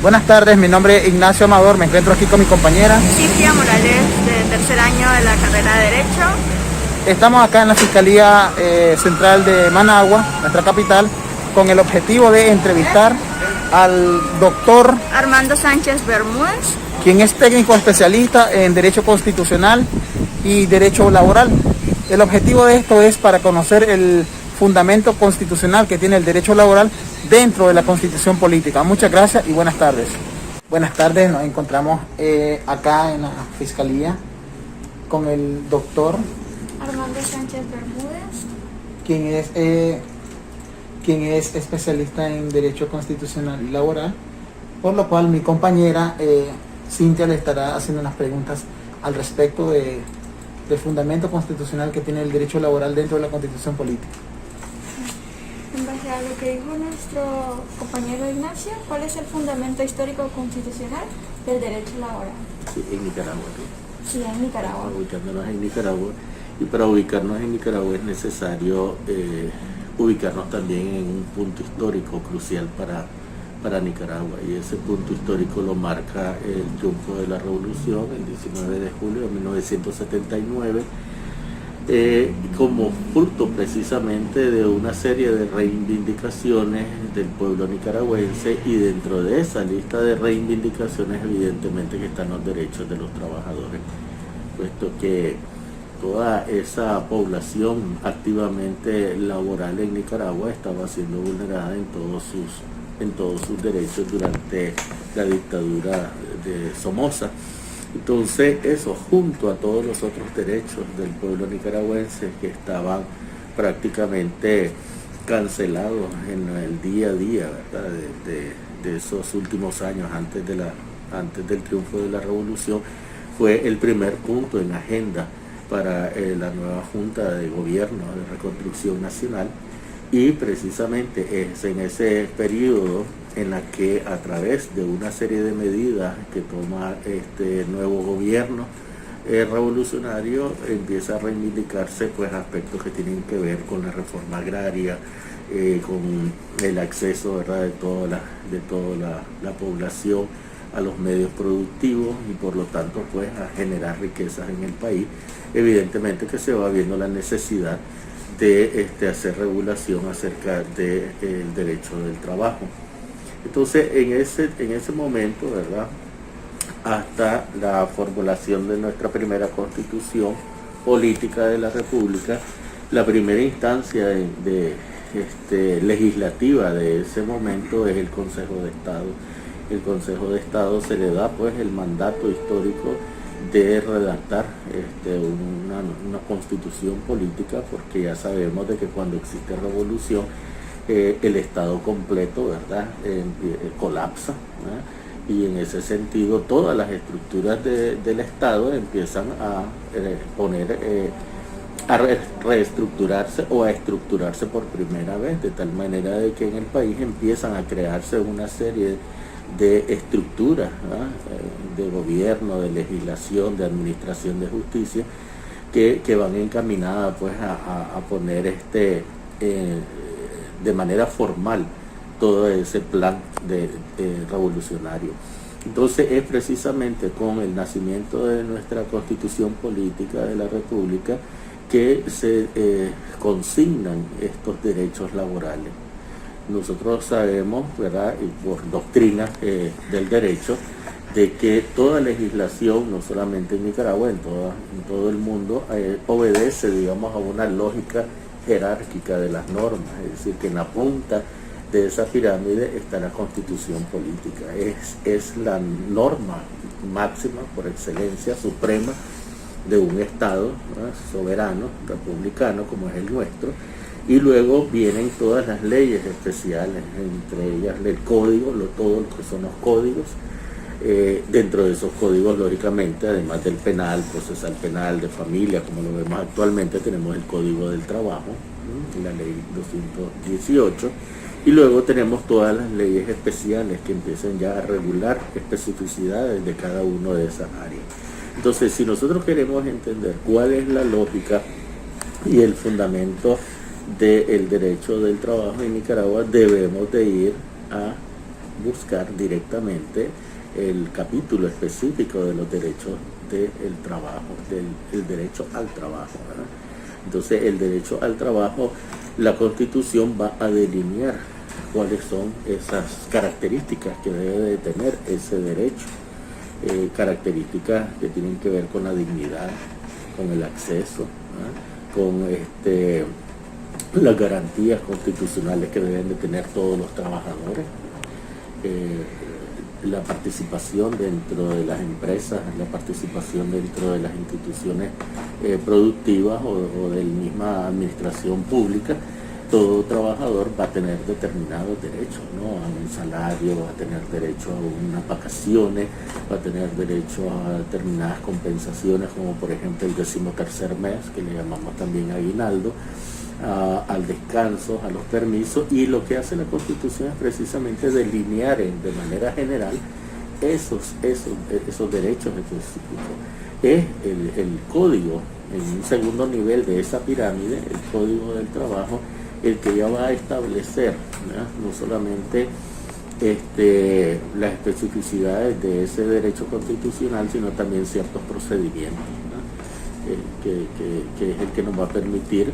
Buenas tardes, mi nombre es Ignacio Amador, me encuentro aquí con mi compañera Cintia Morales, de tercer año de la carrera de Derecho. Estamos acá en la Fiscalía Central de Managua, nuestra capital, con el objetivo de entrevistar al doctor Armando Sánchez Bermúdez, quien es técnico especialista en Derecho Constitucional y Derecho Laboral. El objetivo de esto es para conocer el fundamento constitucional que tiene el derecho laboral dentro de la Constitución política. Muchas gracias y buenas tardes. Buenas tardes, nos encontramos acá en la Fiscalía con el doctor Armando Sánchez Bermúdez, quien es especialista en Derecho Constitucional y Laboral, por lo cual mi compañera Cintia le estará haciendo unas preguntas al respecto del fundamento constitucional que tiene el derecho laboral dentro de la Constitución política. en base a lo que dijo nuestro compañero Ignacio, ¿cuál es el fundamento histórico constitucional del derecho laboral? Sí, en Nicaragua. ¿No? Sí, en Nicaragua. Ubicándonos en Nicaragua. Y para ubicarnos en Nicaragua es necesario ubicarnos también en un punto histórico crucial para Nicaragua. Y ese punto histórico lo marca el triunfo de la revolución el 19 de julio de 1979. Como fruto precisamente de una serie de reivindicaciones del pueblo nicaragüense, y dentro de esa lista de reivindicaciones evidentemente que están los derechos de los trabajadores, puesto que toda esa población activamente laboral en Nicaragua estaba siendo vulnerada en todos sus derechos durante la dictadura de Somoza. Entonces eso, junto a todos los otros derechos del pueblo nicaragüense que estaban prácticamente cancelados en el día a día, ¿verdad? De esos últimos años antes del triunfo de la revolución, fue el primer punto en agenda para la nueva Junta de Gobierno de Reconstrucción Nacional. Y precisamente es en ese periodo en la que, a través de una serie de medidas que toma este nuevo gobierno revolucionario, empieza a reivindicarse pues aspectos que tienen que ver con la reforma agraria, con el acceso, ¿verdad?, de toda la población a los medios productivos, y por lo tanto pues a generar riquezas en el país. Evidentemente que se va viendo la necesidad de hacer regulación acerca del derecho del trabajo. Entonces, en ese momento, ¿verdad?, hasta la formulación de nuestra primera constitución política de la República, la primera instancia legislativa de ese momento es el Consejo de Estado. El Consejo de Estado se le da pues el mandato histórico de redactar una constitución política, porque ya sabemos de que cuando existe revolución el Estado completo, ¿verdad?, colapsa, ¿verdad? Y en ese sentido todas las estructuras del Estado empiezan a reestructurarse o a estructurarse por primera vez, de tal manera de que en el país empiezan a crearse una serie de estructuras, ¿verdad?, de gobierno, de legislación, de administración de justicia, que van encaminadas pues a poner de manera formal todo ese plan revolucionario. Entonces es precisamente con el nacimiento de nuestra Constitución Política de la República que se consignan estos derechos laborales. Nosotros sabemos, ¿verdad?, y por doctrina del derecho, de que toda legislación, no solamente en Nicaragua, en todo el mundo, obedece, digamos, a una lógica jerárquica de las normas. Es decir, que en la punta de esa pirámide está la Constitución política. Es la norma máxima, por excelencia, suprema, de un Estado, ¿verdad?, soberano, republicano, como es el nuestro. Y luego vienen todas las leyes especiales, entre ellas el código, todo lo que son los códigos. Dentro de esos códigos, lógicamente, además del penal, procesal penal, de familia, como lo vemos actualmente, tenemos el Código del Trabajo, la ley 218, y luego tenemos todas las leyes especiales que empiezan ya a regular especificidades de cada una de esas áreas. Entonces, si nosotros queremos entender cuál es la lógica y el fundamento del derecho del trabajo en Nicaragua, debemos de ir a buscar directamente el capítulo específico de los derechos del trabajo, del derecho al trabajo, ¿verdad? Entonces el derecho al trabajo, la Constitución va a delinear cuáles son esas características que debe de tener ese derecho, características que tienen que ver con la dignidad, con el acceso, ¿verdad? Con las garantías constitucionales que deben de tener todos los trabajadores, la participación dentro de las empresas, la participación dentro de las instituciones productivas o de la misma administración pública. Todo trabajador va a tener determinados derechos, ¿no? A un salario, va a tener derecho a unas vacaciones, va a tener derecho a determinadas compensaciones, como por ejemplo el 13º mes, que le llamamos también aguinaldo, al descanso, a los permisos, y lo que hace la Constitución es precisamente delinear de manera general esos derechos específicos. Es el código, en un segundo nivel de esa pirámide, el código del trabajo, el que ya va a establecer, ¿verdad?, no solamente las especificidades de ese derecho constitucional, sino también ciertos procedimientos, que es el que nos va a permitir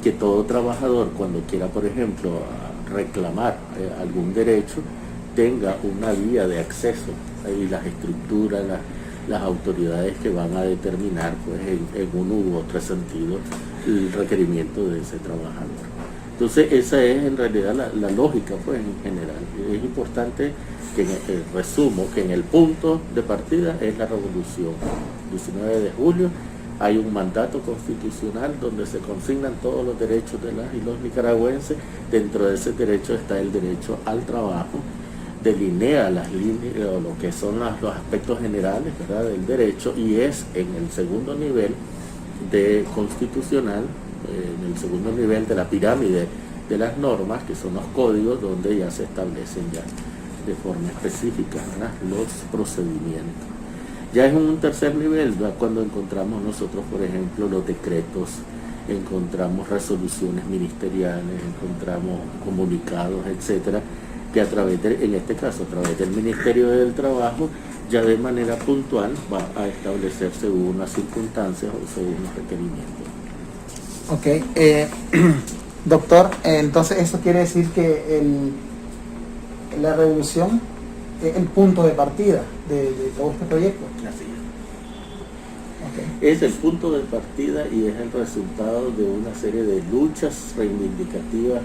que todo trabajador, cuando quiera, por ejemplo, reclamar algún derecho, tenga una vía de acceso, y las estructuras, las autoridades que van a determinar, pues, en uno u otro sentido, el requerimiento de ese trabajador. Entonces esa es en realidad la lógica, pues, en general. Es importante que resumo que en el punto de partida es la revolución. 19 de julio hay un mandato constitucional donde se consignan todos los derechos de las y los nicaragüenses. Dentro de ese derecho está el derecho al trabajo, delinea las líneas o lo que son los aspectos generales, ¿verdad?, del derecho, y es en el segundo nivel de constitucional, en el segundo nivel de la pirámide de las normas, que son los códigos, donde ya se establecen ya de forma específica, ¿verdad?, los procedimientos. Ya es un tercer nivel, ¿verdad?, cuando encontramos nosotros, por ejemplo, los decretos, encontramos resoluciones ministeriales, encontramos comunicados, etcétera, que en este caso, a través del Ministerio del Trabajo, ya de manera puntual va a establecer según unas circunstancias o según los requerimientos. Ok, doctor, entonces eso quiere decir que la revolución es el punto de partida de todo este proyecto. Así es. Okay. Es el punto de partida y es el resultado de una serie de luchas reivindicativas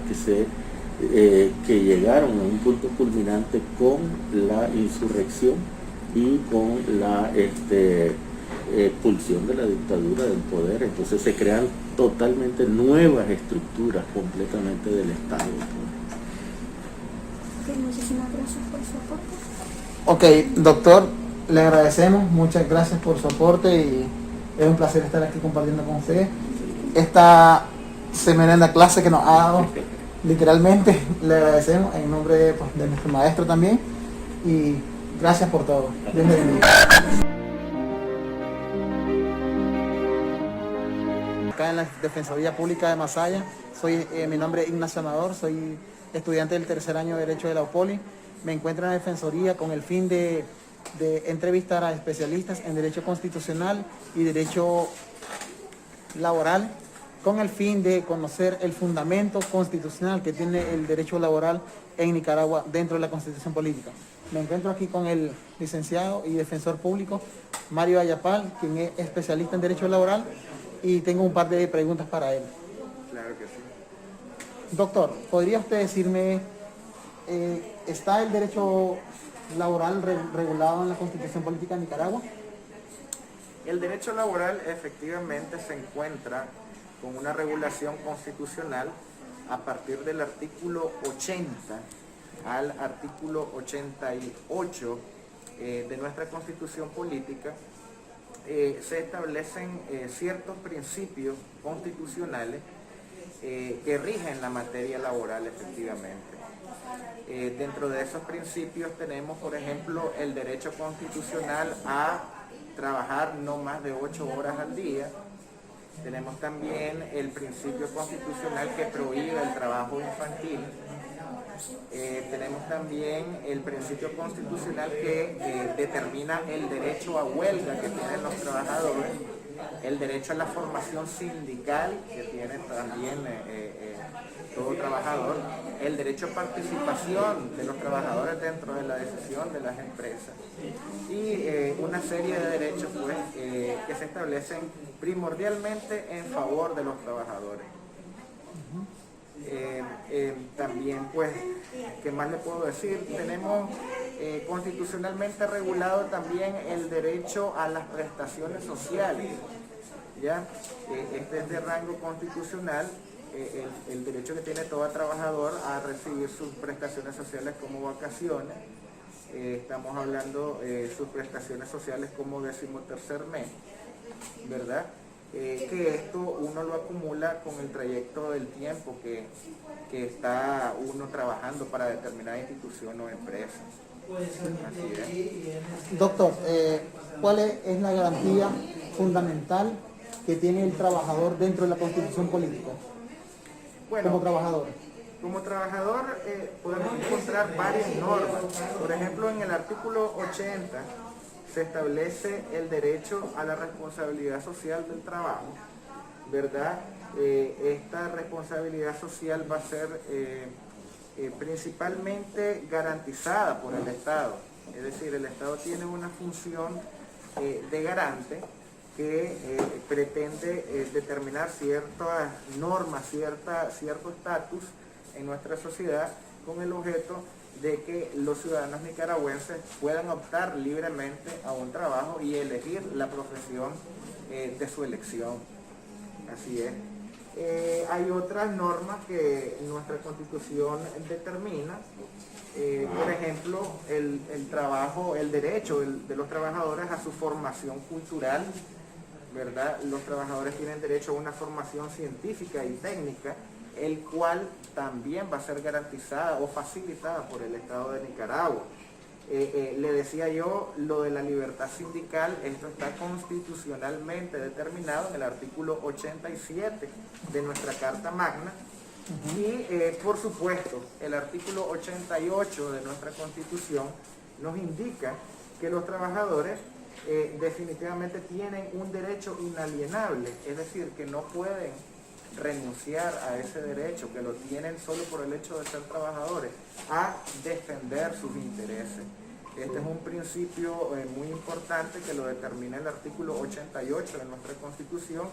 que llegaron a un punto culminante con la insurrección y con la expulsión de la dictadura del poder. Entonces se crean totalmente nuevas estructuras completamente del Estado. Muchísimas gracias por su aporte. Ok, doctor, le agradecemos, muchas gracias por su aporte y es un placer estar aquí compartiendo con usted esta semerenda clase que nos ha dado. Literalmente le agradecemos en nombre de nuestro maestro también y gracias por todo. Dios le bendiga. Acá en la Defensoría Pública de Masaya, mi nombre es Ignacio Amador, soy estudiante del tercer año de Derecho de la UPOLI. Me encuentro en la Defensoría con el fin de entrevistar a especialistas en Derecho Constitucional y Derecho Laboral, con el fin de conocer el fundamento constitucional que tiene el derecho laboral en Nicaragua dentro de la Constitución Política. Me encuentro aquí con el licenciado y defensor público Mario Ayapal, quien es especialista en Derecho Laboral, y tengo un par de preguntas para él. Claro que sí. Doctor, ¿podría usted decirme, ¿está el derecho laboral regulado en la Constitución Política de Nicaragua? El derecho laboral efectivamente se encuentra con una regulación constitucional a partir del artículo 80 al artículo 88 de nuestra Constitución Política. Se establecen ciertos principios constitucionales que rigen la materia laboral efectivamente. Dentro de esos principios tenemos, por ejemplo, el derecho constitucional a trabajar no más de 8 horas al día. Tenemos también el principio constitucional que prohíbe el trabajo infantil. Tenemos también el principio constitucional que determina el derecho a huelga que tienen los trabajadores, el derecho a la formación sindical que tiene también todo trabajador, el derecho a participación de los trabajadores dentro de la decisión de las empresas y una serie de derechos pues, que se establecen primordialmente en favor de los trabajadores. También pues, ¿qué más le puedo decir? Tenemos constitucionalmente regulado también el derecho a las prestaciones sociales, ¿ya? Este es de rango constitucional, el derecho que tiene todo trabajador a recibir sus prestaciones sociales como vacaciones. Estamos hablando sus prestaciones sociales como 13º mes, ¿verdad? Que esto uno lo acumula con el trayecto del tiempo que está uno trabajando para determinada institución o empresa. Así es. Doctor, ¿cuál es la garantía fundamental que tiene el trabajador dentro de la Constitución política? Bueno, como trabajador podemos encontrar varias normas. Por ejemplo, en el artículo 80 se establece el derecho a la responsabilidad social del trabajo, ¿verdad? Esta responsabilidad social va a ser principalmente garantizada por el Estado. Es decir, el Estado tiene una función de garante que pretende determinar ciertas normas, cierto estatus en nuestra sociedad con el objeto de que los ciudadanos nicaragüenses puedan optar libremente a un trabajo y elegir la profesión de su elección. Así es. Hay otras normas que nuestra Constitución determina, por ejemplo, el derecho de los trabajadores a su formación cultural, ¿verdad? Los trabajadores tienen derecho a una formación científica y técnica, el cual también va a ser garantizada o facilitada por el Estado de Nicaragua. Le decía yo lo de la libertad sindical, esto está constitucionalmente determinado en el artículo 87 de nuestra Carta Magna y por supuesto el artículo 88 de nuestra Constitución nos indica que los trabajadores definitivamente tienen un derecho inalienable, es decir, que no pueden renunciar a ese derecho, que lo tienen solo por el hecho de ser trabajadores, a defender sus intereses. Este es un principio muy importante que lo determina el artículo 88 de nuestra Constitución.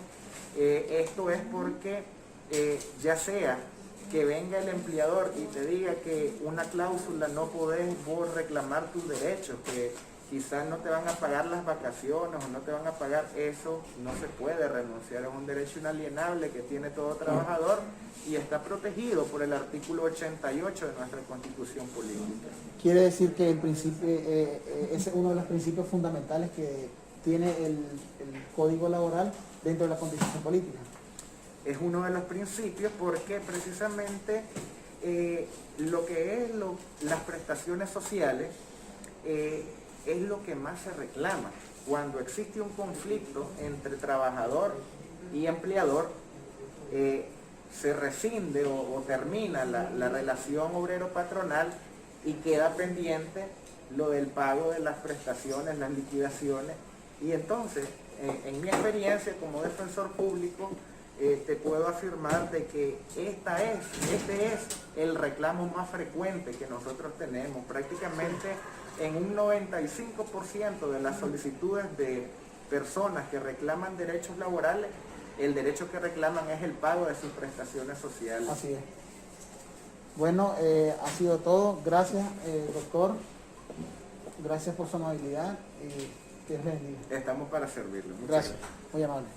Esto es porque ya sea que venga el empleador y te diga que una cláusula no podés vos reclamar tus derechos, que quizás no te van a pagar las vacaciones o no te van a pagar, eso no se puede renunciar, es un derecho inalienable que tiene todo trabajador y está protegido por el artículo 88 de nuestra Constitución política. Quiere decir que el principio, ese es uno de los principios fundamentales que tiene el Código Laboral dentro de la Constitución política. Es uno de los principios porque precisamente lo que es las prestaciones sociales es lo que más se reclama. Cuando existe un conflicto entre trabajador y empleador, se rescinde o termina la relación obrero-patronal y queda pendiente lo del pago de las prestaciones, las liquidaciones. Y entonces, en mi experiencia como defensor público, te puedo afirmar de que este es el reclamo más frecuente que nosotros tenemos. Prácticamente en un 95% de las solicitudes de personas que reclaman derechos laborales, el derecho que reclaman es el pago de sus prestaciones sociales. Así es. Bueno, ha sido todo. Gracias, doctor. Gracias por su amabilidad. Dios le bendiga. Estamos para servirle. Muchas Gracias. Muy amable.